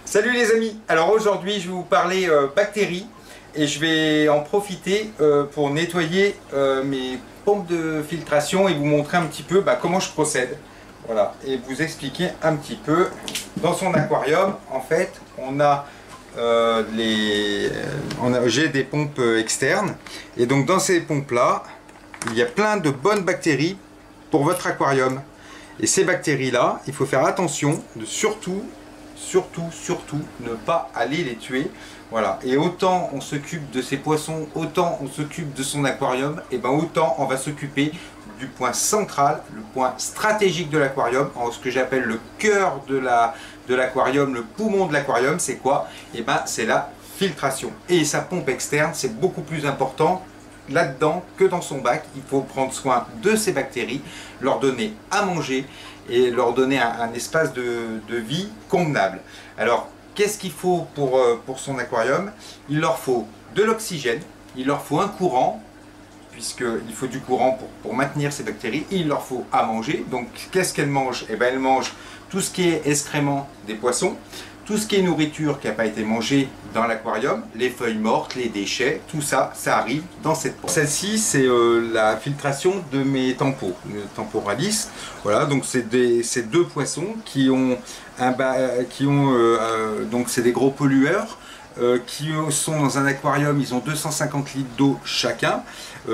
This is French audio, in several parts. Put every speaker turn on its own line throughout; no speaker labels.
Salut les amis, alors aujourd'hui je vais vous parler bactéries et je vais en profiter pour nettoyer mes pompes de filtration et vous montrer un petit peu comment je procède. Voilà, et vous expliquer un petit peu. Dans son aquarium, en fait, j'ai des pompes externes et donc dans ces pompes là, il y a plein de bonnes bactéries pour votre aquarium. Et ces bactéries là, il faut faire attention de surtout ne pas aller les tuer. Voilà, et autant on s'occupe de ces poissons, autant on s'occupe de son aquarium, et ben autant on va s'occuper du point central, le point stratégique de l'aquarium, ce que j'appelle le cœur de l'aquarium, le poumon de l'aquarium. C'est quoi? Et ben c'est la filtration. Et sa pompe externe, c'est beaucoup plus important là-dedans que dans son bac. Il faut prendre soin de ces bactéries, leur donner à manger et leur donner un espace de vie convenable. Alors, qu'est-ce qu'il faut pour son aquarium? Il leur faut de l'oxygène, il leur faut un courant, puisqu'il faut du courant pour maintenir ces bactéries. Il leur faut à manger. Donc, qu'est-ce qu'elles mangent? Eh bien, elles mangent tout ce qui est excréments des poissons, tout ce qui est nourriture qui n'a pas été mangée dans l'aquarium, les feuilles mortes, les déchets, tout ça, ça arrive dans cette pompe. Celle-ci, c'est la filtration de mes tempos, le temporalis. Voilà, donc c'est deux poissons qui ont donc c'est des gros pollueurs qui sont dans un aquarium. Ils ont 250 litres d'eau chacun.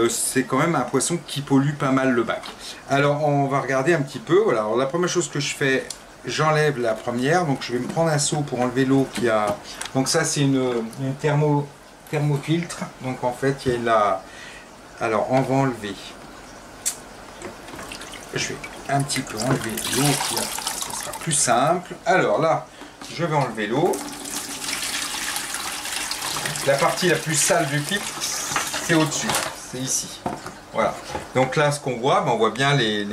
C'est quand même un poisson qui pollue pas mal le bac. Alors, on va regarder un petit peu. Voilà, alors, la première chose que je fais, j'enlève la première, donc je vais me prendre un seau pour enlever l'eau qui a. Donc ça c'est une thermofiltre. Donc en fait il y a la. Alors on va enlever. Je vais un petit peu enlever l'eau qui a. Ça sera plus simple. Alors là, je vais enlever l'eau. La partie la plus sale du filtre, c'est au-dessus, c'est ici. Voilà. Donc là, ce qu'on voit, on voit bien les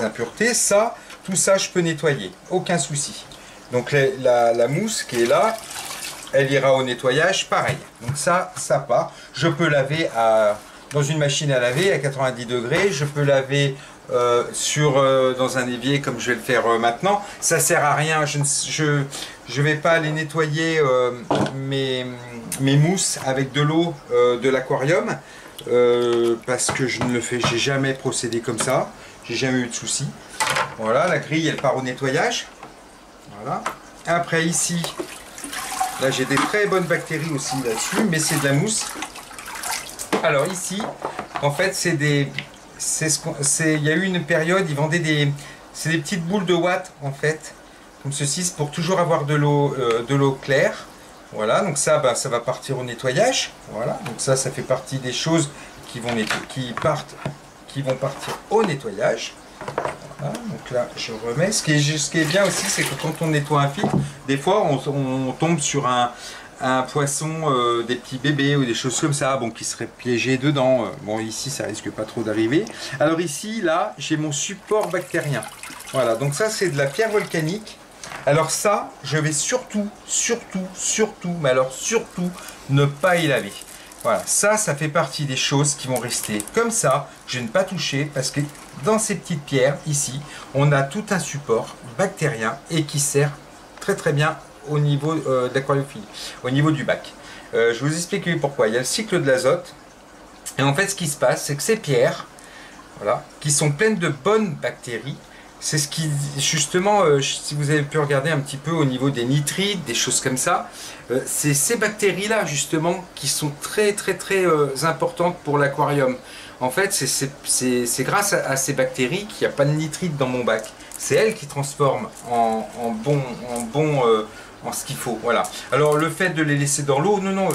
impuretés. Ça. Tout ça, je peux nettoyer, aucun souci. Donc la mousse qui est là, elle ira au nettoyage, pareil. Donc ça part. Je peux laver dans une machine à laver à 90 degrés. Je peux laver dans un évier comme je vais le faire maintenant. Ça sert à rien. Je vais pas aller nettoyer mes mousses avec de l'eau de l'aquarium parce que j'ai jamais procédé comme ça. J'ai jamais eu de soucis. Voilà, la grille elle part au nettoyage. Voilà. Après ici, là j'ai des très bonnes bactéries aussi là-dessus, mais c'est de la mousse. Alors ici, en fait il y a eu une période, ils vendaient des petites boules de watts en fait, comme ceci, pour toujours avoir de l'eau claire. Voilà, donc ça va partir au nettoyage. Voilà, donc ça fait partie des choses qui vont partir au nettoyage. Voilà, donc là je remets. Ce qui est bien aussi, c'est que quand on nettoie un filtre, des fois on tombe sur un poisson, des petits bébés ou des choses comme ça, qui seraient piégés dedans. Bon, ici ça risque pas trop d'arriver. Alors ici, là, j'ai mon support bactérien. Voilà, donc ça c'est de la pierre volcanique. Alors ça, je vais surtout ne pas y laver. Voilà, ça fait partie des choses qui vont rester comme ça. Je vais ne pas toucher parce que dans ces petites pierres, ici, on a tout un support bactérien et qui sert très bien au niveau de l'aquariophilie, au niveau du bac. Je vais vous expliquer pourquoi. Il y a le cycle de l'azote. Et en fait, ce qui se passe, c'est que ces pierres, voilà, qui sont pleines de bonnes bactéries. C'est ce qui, justement, si vous avez pu regarder un petit peu au niveau des nitrites, des choses comme ça, c'est ces bactéries-là, justement, qui sont très importantes pour l'aquarium. En fait, c'est grâce à ces bactéries qu'il n'y a pas de nitrite dans mon bac. C'est elles qui transforment en ce qu'il faut. Voilà. Alors, le fait de les laisser dans l'eau, non,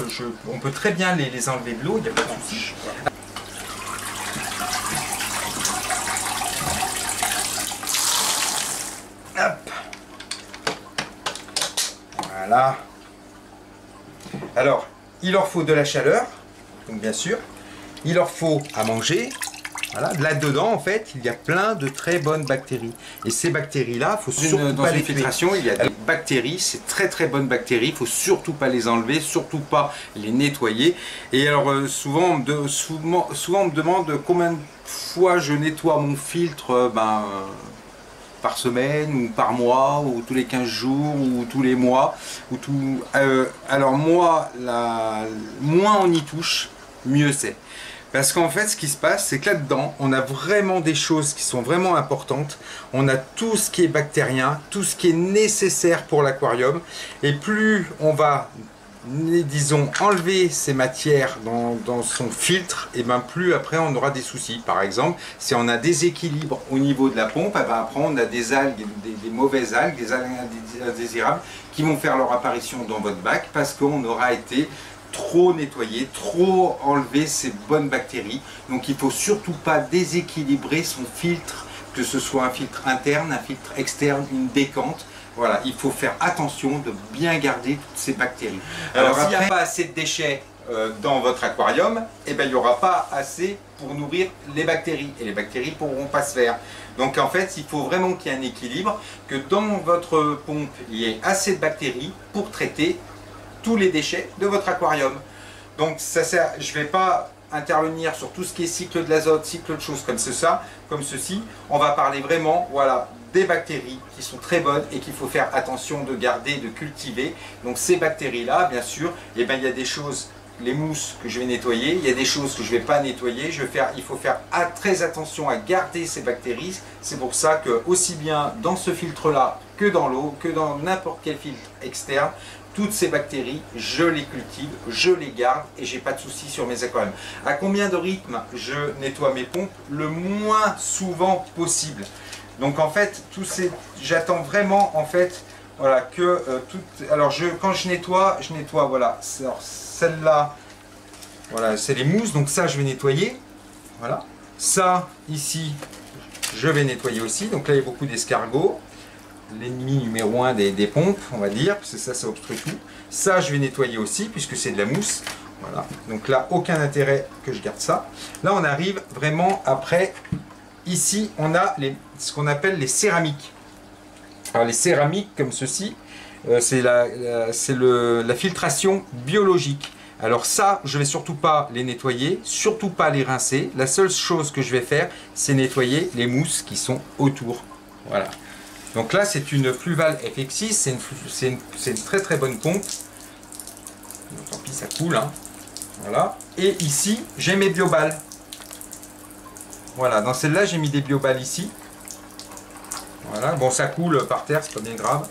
on peut très bien les enlever de l'eau, il n'y a pas de souci. Hop. Voilà. Alors, il leur faut de la chaleur, donc bien sûr. Il leur faut à manger. Voilà. Là-dedans, en fait, il y a plein de très bonnes bactéries. Et ces bactéries-là, il faut surtout pas les filtration. Il y a des bactéries, c'est très bonnes bactéries. Il faut surtout pas les enlever, surtout pas les nettoyer. Et alors, souvent, on me demande combien de fois je nettoie mon filtre. Par semaine ou par mois ou tous les 15 jours ou tous les mois ou tout. Alors moi, moins on y touche, mieux c'est. Parce qu'en fait, ce qui se passe, c'est que là-dedans, on a vraiment des choses qui sont vraiment importantes. On a tout ce qui est bactérien, tout ce qui est nécessaire pour l'aquarium. Et plus on va, disons, enlever ces matières dans son filtre, et bien plus après on aura des soucis. Par exemple, si on a des équilibres au niveau de la pompe, et ben après on a des algues, des mauvaises algues, des algues indésirables qui vont faire leur apparition dans votre bac parce qu'on aura été trop nettoyer, trop enlever ces bonnes bactéries. Donc il ne faut surtout pas déséquilibrer son filtre, que ce soit un filtre interne, un filtre externe, une décante. Voilà, il faut faire attention de bien garder toutes ces bactéries. Alors s'il n'y a pas assez de déchets dans votre aquarium, eh ben, il n'y aura pas assez pour nourrir les bactéries. Et les bactéries ne pourront pas se faire. Donc en fait, il faut vraiment qu'il y ait un équilibre, que dans votre pompe, il y ait assez de bactéries pour traiter tous les déchets de votre aquarium. Donc ça sert, je ne vais pas intervenir sur tout ce qui est cycle de l'azote, cycle de choses comme ceci. On va parler vraiment, voilà, des bactéries qui sont très bonnes et qu'il faut faire attention de garder, de cultiver. Donc ces bactéries-là, bien sûr, eh ben, il y a des choses, les mousses que je vais nettoyer, il y a des choses que je ne vais pas nettoyer. Il faut faire très attention à garder ces bactéries. C'est pour ça que aussi bien dans ce filtre-là que dans l'eau, que dans n'importe quel filtre externe, toutes ces bactéries, je les cultive, je les garde et j'ai pas de soucis sur mes aquariums. À combien de rythme je nettoie mes pompes? Le moins souvent possible. Donc en fait, j'attends vraiment en fait, voilà, que alors quand je nettoie, voilà. Alors celle-là, voilà, c'est les mousses, donc ça je vais nettoyer, voilà. Ça ici, je vais nettoyer aussi. Donc là il y a beaucoup d'escargots. L'ennemi numéro 1 des pompes, on va dire, parce que ça obstrue tout. Ça, je vais nettoyer aussi, puisque c'est de la mousse. Voilà. Donc là, aucun intérêt que je garde ça. Là, on arrive vraiment après. Ici, on a ce qu'on appelle les céramiques. Alors, les céramiques, comme ceci, c'est la filtration biologique. Alors ça, je ne vais surtout pas les nettoyer, surtout pas les rincer. La seule chose que je vais faire, c'est nettoyer les mousses qui sont autour. Voilà. Donc là, c'est une Fluval FX6, c'est une très bonne pompe. Donc, tant pis, ça coule. Hein. Voilà. Et ici, j'ai mes bioballes. Voilà, dans celle-là, j'ai mis des bioballes ici. Voilà, bon, ça coule par terre, c'est pas bien grave.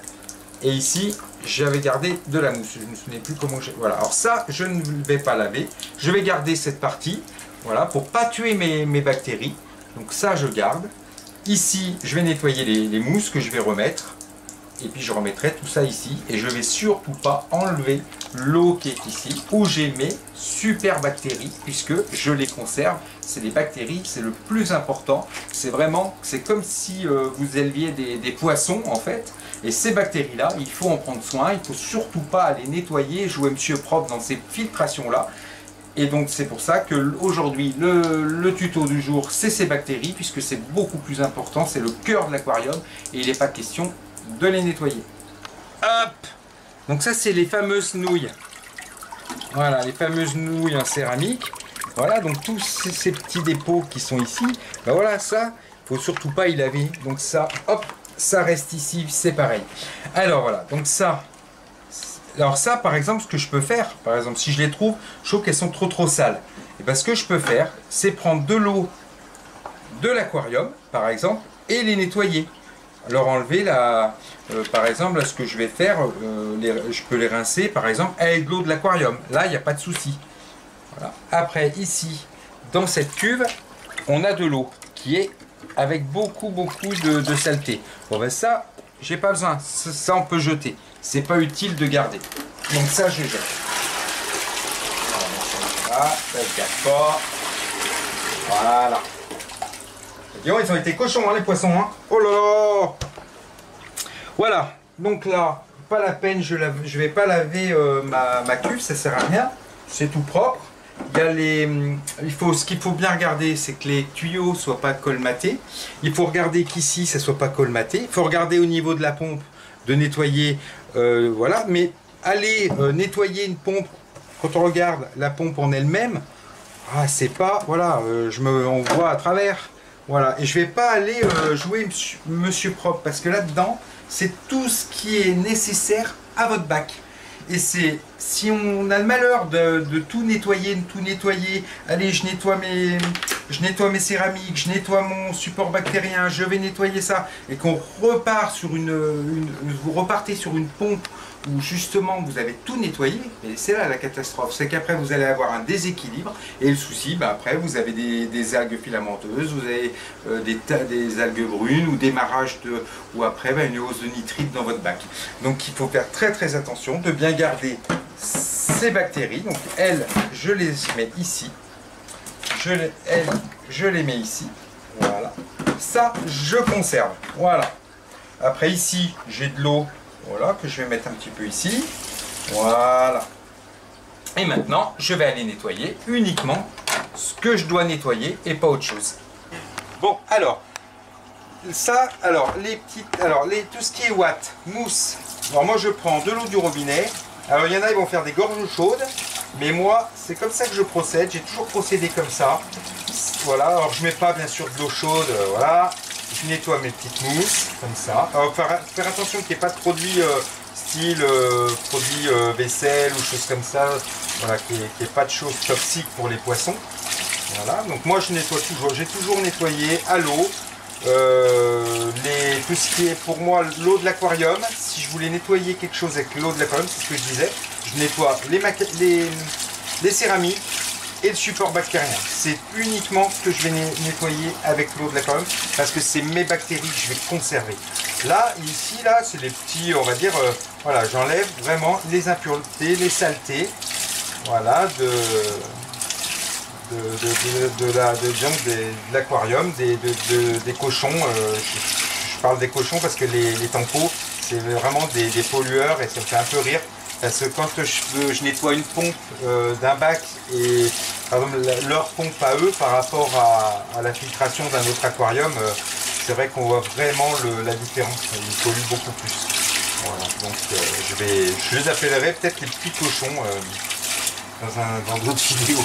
Et ici, j'avais gardé de la mousse. Je ne me souviens plus comment j'ai... Voilà, alors ça, je ne vais pas laver. Je vais garder cette partie, voilà, pour pas tuer mes bactéries. Donc ça, je garde. Ici, je vais nettoyer les mousses que je vais remettre. Et puis je remettrai tout ça ici. Et je ne vais surtout pas enlever l'eau qui est ici, où j'ai mes super bactéries, puisque je les conserve. C'est les bactéries, c'est le plus important. C'est comme si vous éleviez des poissons, en fait. Et ces bactéries-là, il faut en prendre soin. Il ne faut surtout pas aller nettoyer, jouer monsieur propre dans ces filtrations-là. Et donc c'est pour ça qu'aujourd'hui, le tuto du jour, c'est ces bactéries, puisque c'est beaucoup plus important, c'est le cœur de l'aquarium, et il n'est pas question de les nettoyer. Hop! Donc ça, c'est les fameuses nouilles. Voilà, les fameuses nouilles en céramique. Voilà, donc tous ces petits dépôts qui sont ici, ben voilà, ça, il ne faut surtout pas y laver. Donc ça, hop, ça reste ici, c'est pareil. Alors voilà, donc ça... Alors ça, par exemple, ce que je peux faire, par exemple, si je les trouve, je trouve qu'elles sont trop sales. Et bien, ce que je peux faire, c'est prendre de l'eau de l'aquarium, par exemple, et les nettoyer. Leur enlever par exemple, ce que je vais faire, je peux les rincer, par exemple, avec de l'eau de l'aquarium. Là, il n'y a pas de souci. Voilà. Après, ici, dans cette cuve, on a de l'eau qui est avec beaucoup de saleté. Bon ben ça, j'ai pas besoin. Ça, on peut jeter. C'est pas utile de garder. Donc ça, je jette. Voilà, ça ne gâte pas. Voilà. Ils ont été cochons, hein, les poissons. Hein. Oh là là. Voilà. Donc là, pas la peine, je vais pas laver ma cuve, ça sert à rien. C'est tout propre. Il y a ce qu'il faut bien regarder, c'est que les tuyaux ne soient pas colmatés. Il faut regarder qu'ici, ça ne soit pas colmaté. Il faut regarder au niveau de la pompe, de nettoyer. Voilà. Mais aller nettoyer une pompe, quand on regarde la pompe en elle-même, c'est pas... Voilà, on voit à travers. Voilà. Et je ne vais pas aller jouer monsieur propre, parce que là-dedans, c'est tout ce qui est nécessaire à votre bac. Et c'est, si on a le malheur de tout nettoyer, allez, je nettoie mes céramiques, je nettoie mon support bactérien, je vais nettoyer ça, et qu'on repart sur vous repartez sur une pompe où justement vous avez tout nettoyé, et c'est là la catastrophe, c'est qu'après vous allez avoir un déséquilibre, et le souci, après vous avez des algues filamenteuses, vous avez des algues brunes, ou des marrages ou après une hausse de nitrite dans votre bac. Donc il faut faire très attention, de bien garder ces bactéries. Donc elles, je les mets ici, je les mets ici, voilà. Ça, je conserve, voilà. Après ici, j'ai de l'eau, voilà, que je vais mettre un petit peu ici, voilà. Et maintenant, je vais aller nettoyer uniquement ce que je dois nettoyer et pas autre chose. Bon, alors, ça, tout ce qui est ouate, mousse. Alors moi, je prends de l'eau du robinet. Alors il y en a, ils vont faire des gorges chaudes, mais moi, c'est comme ça que je procède. J'ai toujours procédé comme ça. Voilà, alors je mets pas bien sûr de l'eau chaude, voilà. Je nettoie mes petites mousses, comme ça. Alors faire attention qu'il n'y ait pas de produits style produits vaisselle ou choses comme ça. Voilà, qu'il n'y ait pas de choses toxiques pour les poissons. Voilà, donc moi je nettoie toujours, j'ai toujours nettoyé à l'eau. Tout ce qui est pour moi l'eau de l'aquarium. Si je voulais nettoyer quelque chose avec l'eau de l'aquarium, c'est ce que je disais, je nettoie les céramiques et le support bactérien. C'est uniquement ce que je vais nettoyer avec l'eau de l'aquarium parce que c'est mes bactéries que je vais conserver. Là, ici, là, c'est les petits, on va dire, voilà, j'enlève vraiment les impuretés, les saletés, voilà, de l'aquarium, des cochons. Je parle des cochons parce que les tampons, c'est vraiment des pollueurs et ça me fait un peu rire. Parce que quand je nettoie une pompe d'un bac et par exemple leur pompe à eux par rapport à la filtration d'un autre aquarium, c'est vrai qu'on voit vraiment la différence. Ils polluent beaucoup plus. Voilà, donc je les appellerai peut-être les petits cochons dans d'autres vidéos.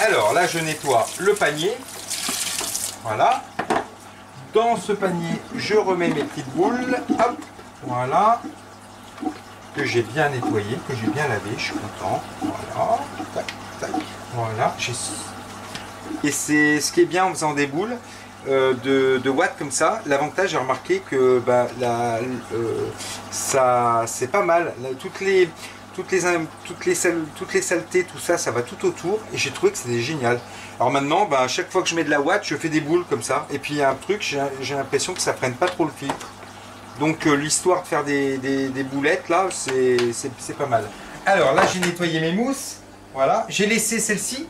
Alors là, je nettoie le panier. Voilà. Dans ce panier, je remets mes petites boules. Hop, voilà. Que j'ai bien nettoyé, que j'ai bien lavé. Je suis content. Voilà. Tac, tac. Voilà. Et c'est ce qui est bien en faisant des boules de watts comme ça. L'avantage, j'ai remarqué que ça, c'est pas mal. Toutes les saletés, tout ça, ça va tout autour et j'ai trouvé que c'était génial. Alors maintenant, à chaque fois que je mets de la ouate, je fais des boules comme ça. Et puis il y a un truc, j'ai l'impression que ça prenne pas trop le filtre. Donc l'histoire de faire des boulettes là, c'est pas mal. Alors là, j'ai nettoyé mes mousses. Voilà, j'ai laissé celle-ci.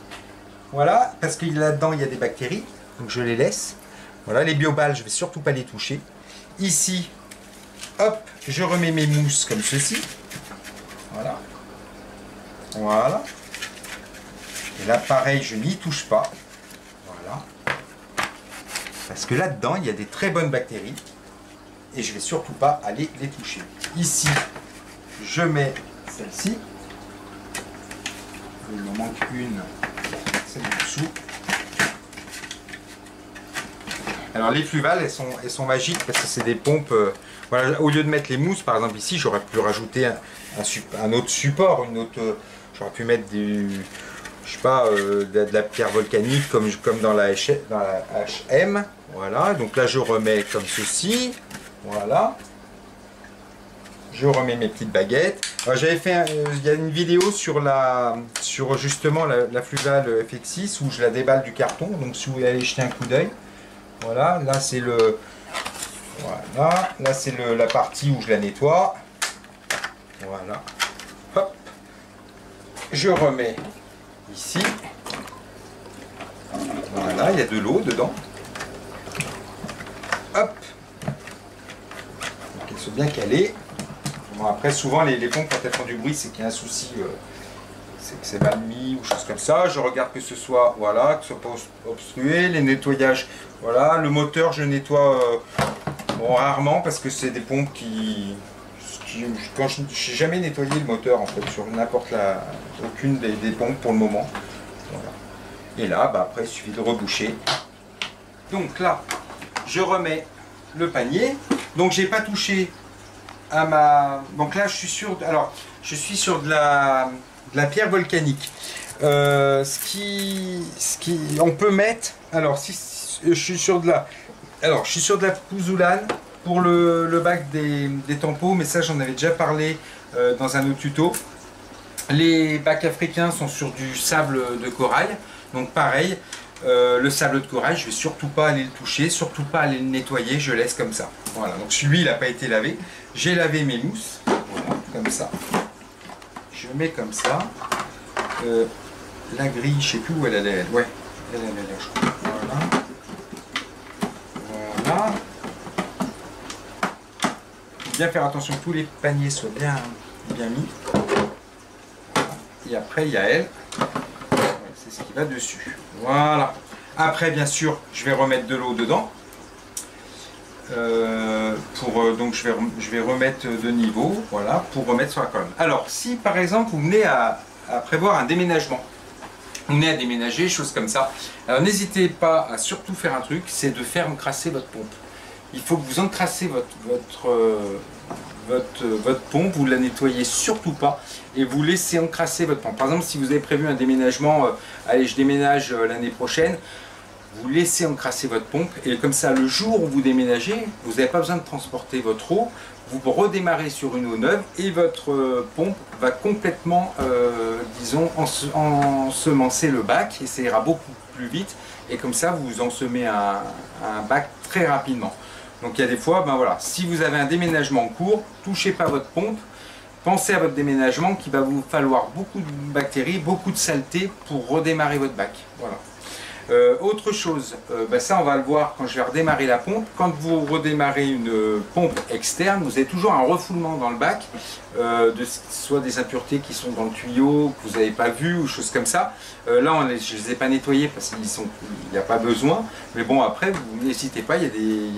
Voilà, parce que là-dedans il y a des bactéries, donc je les laisse. Voilà, les biobales, je vais surtout pas les toucher. Ici, hop, je remets mes mousses comme ceci. Voilà. Voilà. Et là, pareil, je n'y touche pas. Voilà. Parce que là-dedans, il y a des très bonnes bactéries. Et je ne vais surtout pas aller les toucher. Ici, je mets celle-ci. Il m'en manque une. Celle du dessous. Alors, les fluvales, elles sont magiques parce que c'est des pompes. Voilà, au lieu de mettre les mousses, par exemple, ici, j'aurais pu rajouter un autre support, j'aurais pu mettre je sais pas, de la pierre volcanique comme dans la HM. Voilà, donc là je remets comme ceci. Voilà. Je remets mes petites baguettes. J'avais fait, il y a une vidéo sur justement la Fluval FX6 où je la déballe du carton. Donc si vous voulez aller jeter un coup d'œil. Voilà, là c'est voilà, là c'est la partie où je la nettoie. Voilà. Hop. Je remets ici. Voilà, il y a de l'eau dedans. Hop. Donc elles sont bien calées. Bon, après, souvent, les pompes, quand elles font du bruit, c'est qu'il y a un souci, c'est que c'est mal mis ou chose comme ça. Je regarde que ce soit, voilà, que ce soit pas obstrué. Les nettoyages, voilà. Le moteur, je nettoie bon, rarement parce que c'est des pompes quand je n'ai jamais nettoyé le moteur, en fait, sur aucune des pompes pour le moment. Voilà. Et là, bah, après, il suffit de reboucher. Donc là, je remets le panier. Donc, j'ai pas touché donc là je suis sur de la pierre volcanique. On peut mettre, alors si je suis sur de la pouzoulane pour le bac des tampons, mais ça j'en avais déjà parlé dans un autre tuto. Les bacs africains sont sur du sable de corail, donc pareil. Le sable de corail, je vais surtout pas aller le toucher, surtout pas aller le nettoyer, je laisse comme ça. Voilà, donc celui il n'a pas été lavé. J'ai lavé mes mousses, voilà, comme ça. Je mets comme ça. La grille, je sais plus où elle allait. Ouais, elle allait là, je crois. Voilà. Voilà. Faut bien faire attention que tous les paniers soient bien mis. Voilà. Et après, il y a elle. C'est ce qui va dessus. Voilà. Après, bien sûr, je vais remettre de l'eau dedans. Donc je vais remettre de niveau, voilà, pour remettre sur la colonne. Alors, si par exemple vous venez à prévoir un déménagement, vous venez à déménager, choses comme ça, alors n'hésitez pas à surtout faire un truc, c'est de faire encrasser votre pompe. Il faut que vous encrassez votre pompe, vous ne la nettoyez surtout pas et vous laissez encrasser votre pompe. Par exemple, si vous avez prévu un déménagement, allez, je déménage l'année prochaine, vous laissez encrasser votre pompe et comme ça, le jour où vous déménagez, vous n'avez pas besoin de transporter votre eau, vous redémarrez sur une eau neuve et votre pompe va complètement, disons, ensemencer le bac et ça ira beaucoup plus vite et comme ça, vous ensemez un bac très rapidement. Donc il y a des fois, ben voilà, si vous avez un déménagement en cours, touchez pas votre pompe, pensez à votre déménagement qu'il va vous falloir beaucoup de bactéries, beaucoup de saleté pour redémarrer votre bac. Voilà. Autre chose, ça on va le voir quand je vais redémarrer la pompe. Quand vous redémarrez une pompe externe, vous avez toujours un refoulement dans le bac, soit des impuretés qui sont dans le tuyau, que vous n'avez pas vu ou choses comme ça. Là je ne les ai pas nettoyés parce qu'il n'y a pas besoin. Mais bon, après, vous n'hésitez pas, il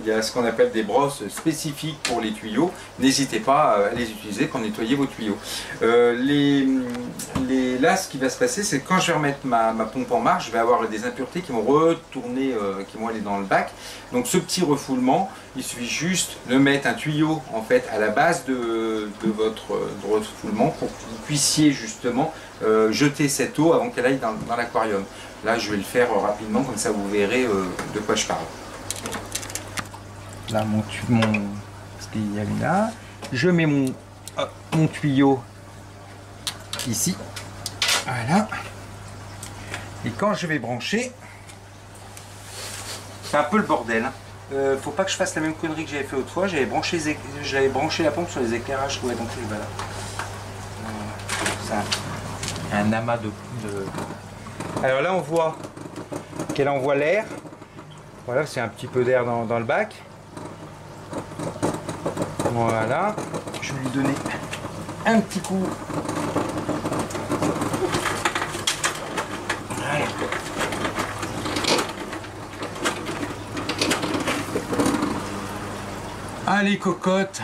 y a ce qu'on appelle des brosses spécifiques pour les tuyaux. N'hésitez pas à les utiliser quand nettoyez vos tuyaux. Là, ce qui va se passer, c'est que quand je vais remettre ma pompe en marche, je vais avoir des impuretés qui vont retourner, qui vont aller dans le bac. Donc ce petit refoulement, il suffit juste de mettre un tuyau en fait à la base de votre refoulement pour que vous puissiez justement jeter cette eau avant qu'elle aille dans l'aquarium. Là, je vais le faire rapidement, comme ça vous verrez de quoi je parle. Là, ce qu'il y a là, je mets mon tuyau ici. Voilà. Et quand je vais brancher, c'est un peu le bordel. Faut pas que je fasse la même connerie que j'avais fait autrefois. J'avais branché la pompe sur les éclairages. Ouais, donc voilà. C'est un amas de. Alors là, on voit qu'elle envoie l'air. Voilà, c'est un petit peu d'air dans le bac. Voilà. Je vais lui donner un petit coup. Allez, cocotte.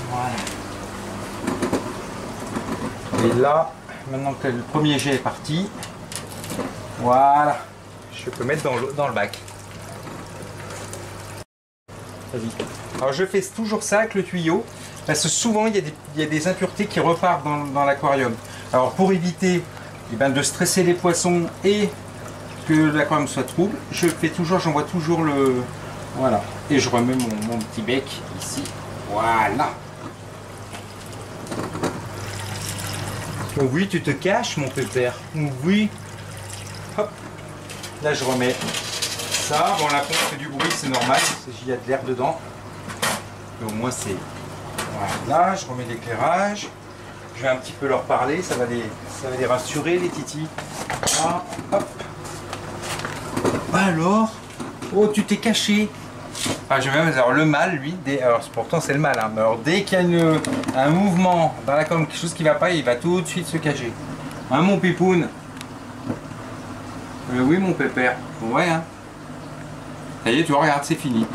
Voilà. Et là, maintenant que le premier jet est parti, voilà, je peux mettre dans le bac. Vas-y. Alors je fais toujours ça avec le tuyau, parce que souvent il y a des impuretés qui repartent dans l'aquarium. Alors pour éviter de stresser les poissons et que l'aquarium soit trouble, j'envoie toujours le... Voilà. Et je remets mon petit bec ici. Voilà. Oh oui, tu te caches, mon pépère. Oh oui. Hop. Là, je remets ça. Bon, la pompe fait du bruit, c'est normal. Il y a de l'air dedans. Et au moins, c'est... Voilà, je remets l'éclairage. Je vais un petit peu leur parler. Ça va les rassurer, les titis. Ah, hop. Alors, oh, tu t'es caché. Ah, je vais même alors le mâle, lui, alors pourtant c'est le mâle, hein, mais alors dès qu'il y a un mouvement dans la com, quelque chose qui va pas, il va tout de suite se cacher. Hein, mon pipoun? Oui, mon pépère. Ouais, hein. Ça y est, tu vois, regarde, c'est fini.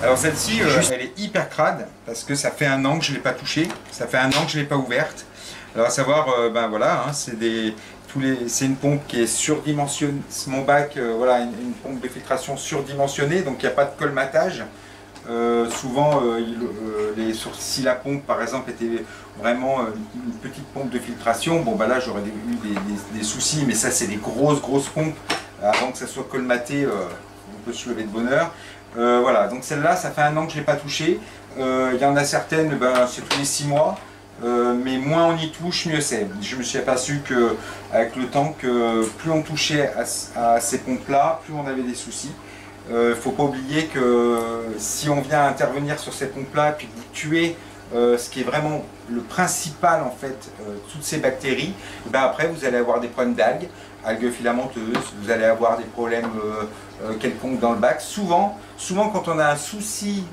Alors celle-ci, elle est hyper crade parce que ça fait un an que je ne l'ai pas touchée, ça fait un an que je ne l'ai pas ouverte. Alors à savoir, ben voilà, hein, c'est une pompe qui est surdimensionnée. Mon bac, voilà, une pompe de filtration surdimensionnée, donc il n'y a pas de colmatage. Souvent, si la pompe par exemple était vraiment une petite pompe de filtration, bon bah là j'aurais eu des soucis, mais ça c'est des grosses pompes. Avant que ça soit colmaté, on peut se lever de bonheur. Voilà, donc celle-là, ça fait un an que je ne l'ai pas touchée. Il y en a certaines, ben, c'est tous les 6 mois. Mais moins on y touche, mieux c'est. Je me suis aperçu qu'avec le temps, que plus on touchait à ces pompes-là, plus on avait des soucis. Il ne faut pas oublier que si on vient intervenir sur ces pompes-là, puis que vous tuez ce qui est vraiment le principal en fait, toutes ces bactéries, ben après vous allez avoir des problèmes algues filamenteuses, vous allez avoir des problèmes quelconques dans le bac. Souvent quand on a un souci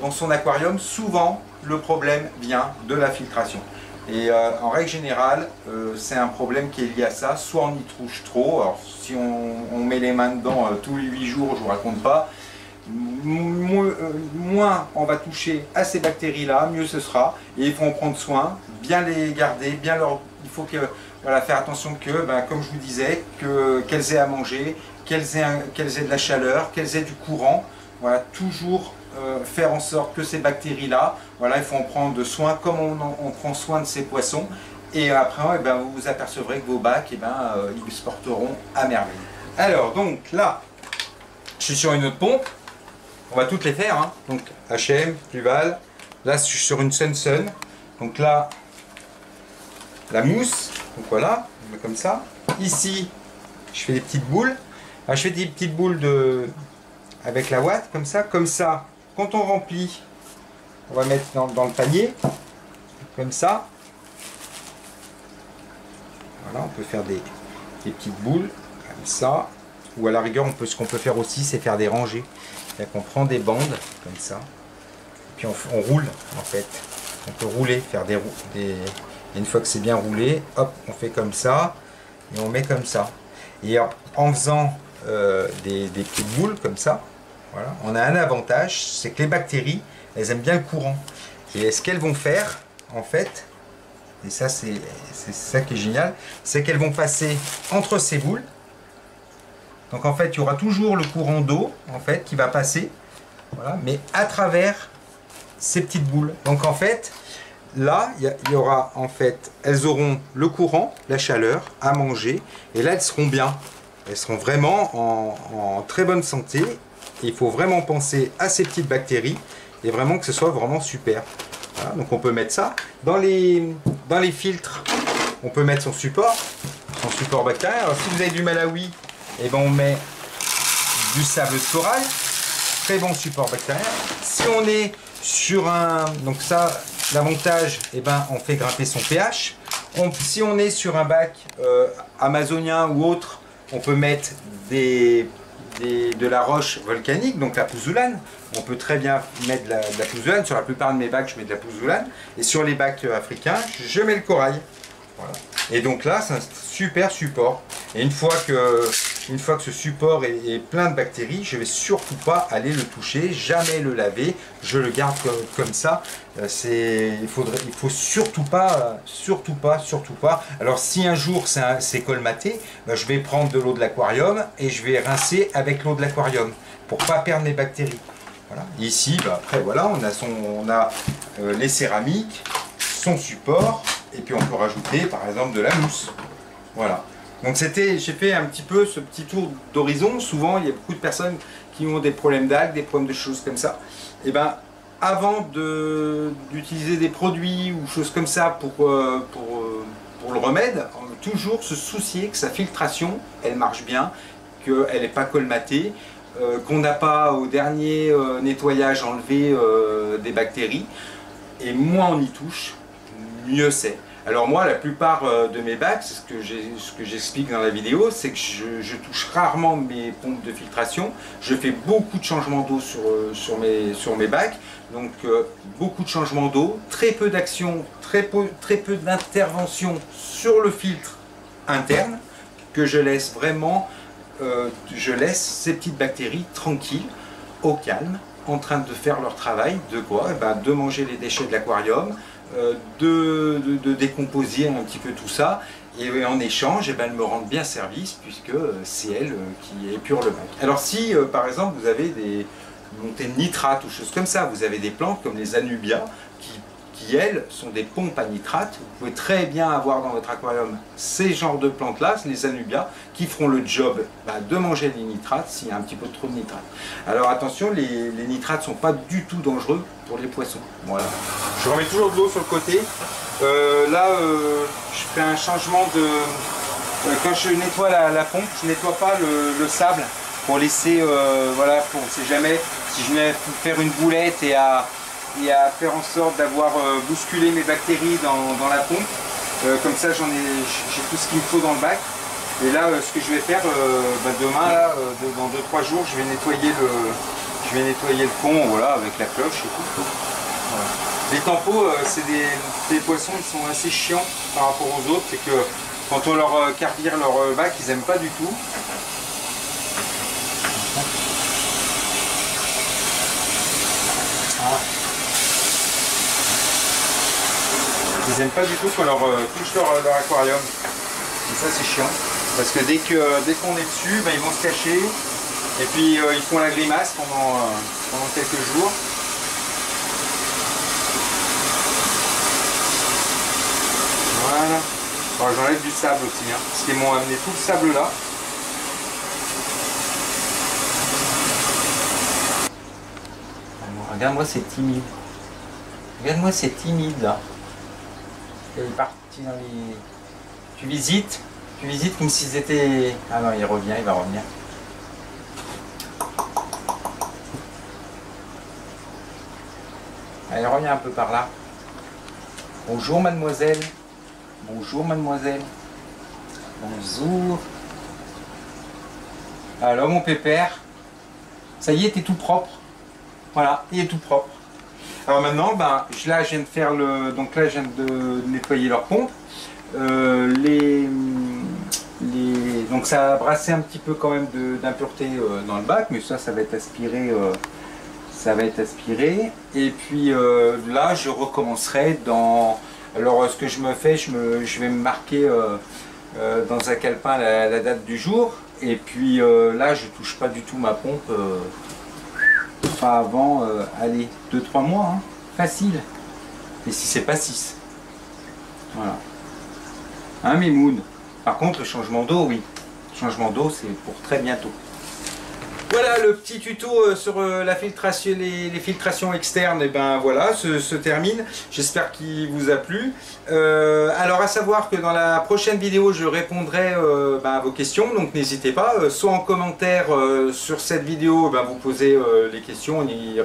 dans son aquarium, souvent le problème vient de la filtration. Et en règle générale, c'est un problème qui est lié à ça. Soit on y touche trop, alors si on met les mains dedans tous les 8 jours, je ne vous raconte pas, moins on va toucher à ces bactéries-là, mieux ce sera. Et il faut en prendre soin, bien les garder, il faut que, voilà, faire attention que, ben, comme je vous disais, qu'elles aient à manger, qu'elles aient de la chaleur, qu'elles aient du courant. Voilà, toujours faire en sorte que ces bactéries-là, voilà, il faut en prendre soin comme on prend soin de ces poissons. Et après, eh ben, vous vous apercevrez que vos bacs, eh ben, ils se porteront à merveille. Alors, donc là, je suis sur une autre pompe. On va toutes les faire, hein. Donc H&M, Duval. Là, je suis sur une Sun. Donc là, la mousse. Donc voilà, on met comme ça. Ici, je fais des petites boules. Alors, je fais des petites boules avec la ouate, comme ça. Comme ça, quand on remplit, on va mettre dans le panier. Comme ça. Voilà, on peut faire des petites boules, comme ça. Ou à la rigueur, ce qu'on peut faire aussi, c'est faire des rangées. C'est-à-dire qu'on prend des bandes, comme ça. Puis on roule, en fait. On peut rouler, faire et une fois que c'est bien roulé, hop, on fait comme ça. Et on met comme ça. Et en faisant des petites boules, comme ça, voilà, on a un avantage, c'est que les bactéries, elles aiment bien le courant. Et ce qu'elles vont faire, en fait, et ça c'est ça qui est génial, c'est qu'elles vont passer entre ces boules. Donc en fait, il y aura toujours le courant d'eau en fait qui va passer, voilà, mais à travers ces petites boules. Donc en fait, là, il y aura en fait, elles auront le courant, la chaleur à manger, et là elles seront bien. Elles seront vraiment en très bonne santé. Et il faut vraiment penser à ces petites bactéries et vraiment que ce soit vraiment super. Voilà, donc on peut mettre ça dans les filtres. On peut mettre son support bactérien. Alors si vous avez du Malawi, et ben on met du sable de corail, très bon support bactérien. Si on est sur donc ça, l'avantage, et ben on fait grimper son pH. Si on est sur un bac amazonien ou autre, on peut mettre de la roche volcanique, donc la pouzoulane. On peut très bien mettre de la pouzoulane. Sur la plupart de mes bacs, je mets de la pouzoulane. Et sur les bacs africains, je mets le corail. Voilà. Et donc là, c'est un super support. Et une fois que une fois que ce support est plein de bactéries, je vais surtout pas aller le toucher, jamais le laver, je le garde comme ça. Il faut surtout pas. Alors si un jour c'est colmaté, ben, je vais prendre de l'eau de l'aquarium et je vais rincer avec l'eau de l'aquarium pour pas perdre mes bactéries. Voilà. Ici, ben, après voilà, on a les céramiques, son support, et puis on peut rajouter par exemple de la mousse. Voilà. Donc j'ai fait un petit peu ce petit tour d'horizon. Souvent, il y a beaucoup de personnes qui ont des problèmes d'algues, des problèmes de choses comme ça. Et ben, avant d'utiliser des produits ou choses comme ça pour le remède, toujours se soucier que sa filtration, elle marche bien, qu'elle n'est pas colmatée, qu'on n'a pas au dernier nettoyage enlevé des bactéries. Et moins on y touche, mieux c'est. Alors moi, la plupart de mes bacs, c'est ce que j'explique dans la vidéo, c'est que je touche rarement mes pompes de filtration. Je fais beaucoup de changements d'eau sur mes bacs. Donc beaucoup de changements d'eau, très peu d'action, très peu d'intervention sur le filtre interne, que je laisse vraiment, je laisse ces petites bactéries tranquilles, au calme, en train de faire leur travail. De quoi? Eh ben, de manger les déchets de l'aquarium, de décomposer un petit peu tout ça, et en échange, eh ben, elles me rendent bien service, puisque c'est elles qui épurent le bac. Alors si par exemple vous avez des montées de nitrate ou choses comme ça, vous avez des plantes comme les anubias qui elles sont des pompes à nitrate. Vous pouvez très bien avoir dans votre aquarium ces genres de plantes là, les anubias, qui feront le job de manger les nitrates s'il y a un petit peu trop de nitrates. Alors attention, les nitrates sont pas du tout dangereux pour les poissons. Voilà. Je remets toujours de l'eau sur le côté. Je fais un changement de... quand je nettoie la pompe, je nettoie pas le sable pour laisser, voilà, on ne sait jamais si je vais faire une boulette et à faire en sorte d'avoir bousculé mes bactéries dans la pompe. Comme ça j'ai tout ce qu'il me faut dans le bac. Et là ce que je vais faire demain, là, dans 2-3 jours, je vais nettoyer le fond, voilà, avec la cloche et tout. Voilà. Les tampos, c'est des poissons qui sont assez chiants par rapport aux autres, c'est que quand on leur carbure leur bac, ils n'aiment pas du tout. Ils n'aiment pas du tout qu'on leur touche leur aquarium. Et ça c'est chiant. Parce que dès qu'on est dessus, ils vont se cacher. Et puis ils font la grimace pendant quelques jours. Voilà. Alors j'enlève du sable aussi, hein, parce qu'ils m'ont amené tout le sable là. Regarde-moi, c'est timide. Regarde-moi, c'est timide là. Il est parti dans les... Tu visites comme s'ils étaient... Ah non, il va revenir. Allez, reviens un peu par là. Bonjour mademoiselle. Bonjour mademoiselle. Bonjour. Alors mon pépère. Ça y est, t'es tout propre. Voilà, il est tout propre. Alors maintenant, là je viens de faire donc là je viens de nettoyer leur pompe. Donc ça a brassé un petit peu quand même d'impureté dans le bac, mais ça va être aspiré. Et puis là je recommencerai dans... Alors ce que je me fais, je vais me marquer dans un calepin la date du jour. Et puis là je touche pas du tout ma pompe. Pas avant, allez, 2-3 mois, hein, facile. Et si c'est pas 6. Voilà. Hein, Mimoun? Par contre, le changement d'eau, oui. Le changement d'eau, c'est pour très bientôt. Voilà le petit tuto sur la filtration, les filtrations externes, et ben voilà, se termine. J'espère qu'il vous a plu. Alors à savoir que dans la prochaine vidéo, je répondrai à vos questions, donc n'hésitez pas, soit en commentaire sur cette vidéo, vous posez les questions, on y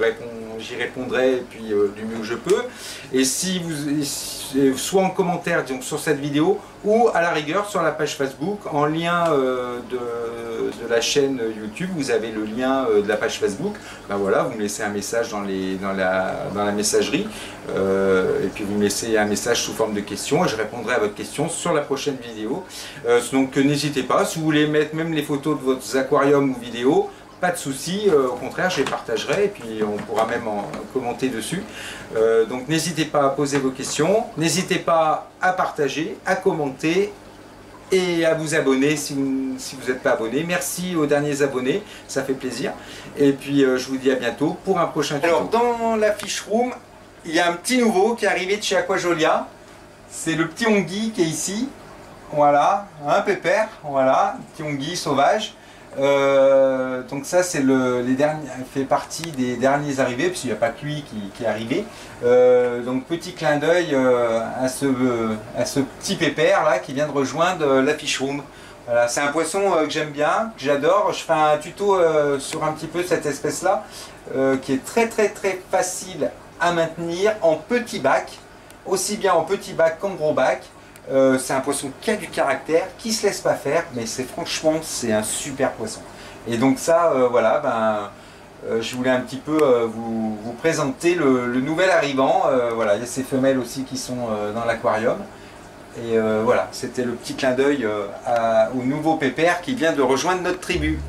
j'y répondrai et puis du mieux que je peux. Et si vous, soit en commentaire donc, sur cette vidéo ou à la rigueur sur la page Facebook, en lien de la chaîne YouTube, vous avez le lien de la page Facebook. Ben voilà, vous me laissez un message dans la messagerie et puis vous me laissez un message sous forme de question et je répondrai à votre question sur la prochaine vidéo. Donc n'hésitez pas, si vous voulez mettre même les photos de votre aquarium ou vidéo, pas de souci, au contraire je les partagerai et puis on pourra même en commenter dessus. Donc n'hésitez pas à poser vos questions, n'hésitez pas à partager, à commenter et à vous abonner si vous n'êtes pas abonné. Merci aux derniers abonnés, ça fait plaisir. Et puis je vous dis à bientôt pour un prochain tuto. Alors dans la fish room, il y a un petit nouveau qui est arrivé de chez Aquajolia. C'est le petit ongui qui est ici. Voilà, un pépère, voilà, petit ongui sauvage. Donc ça c'est fait partie des derniers arrivés, parce qu'il n'y a pas que lui qui est arrivé. Donc petit clin d'œil à ce petit pépère là qui vient de rejoindre la fish room. Voilà, c'est un poisson que j'aime bien, que j'adore. Je fais un tuto sur un petit peu cette espèce là, qui est très facile à maintenir en petit bac, aussi bien en petit bac qu'en gros bac. C'est un poisson qui a du caractère, qui ne se laisse pas faire, mais franchement c'est un super poisson. Et donc ça, voilà, je voulais un petit peu vous présenter le nouvel arrivant. Voilà, il y a ces femelles aussi qui sont dans l'aquarium. Et voilà, c'était le petit clin d'œil au nouveau pépère qui vient de rejoindre notre tribu.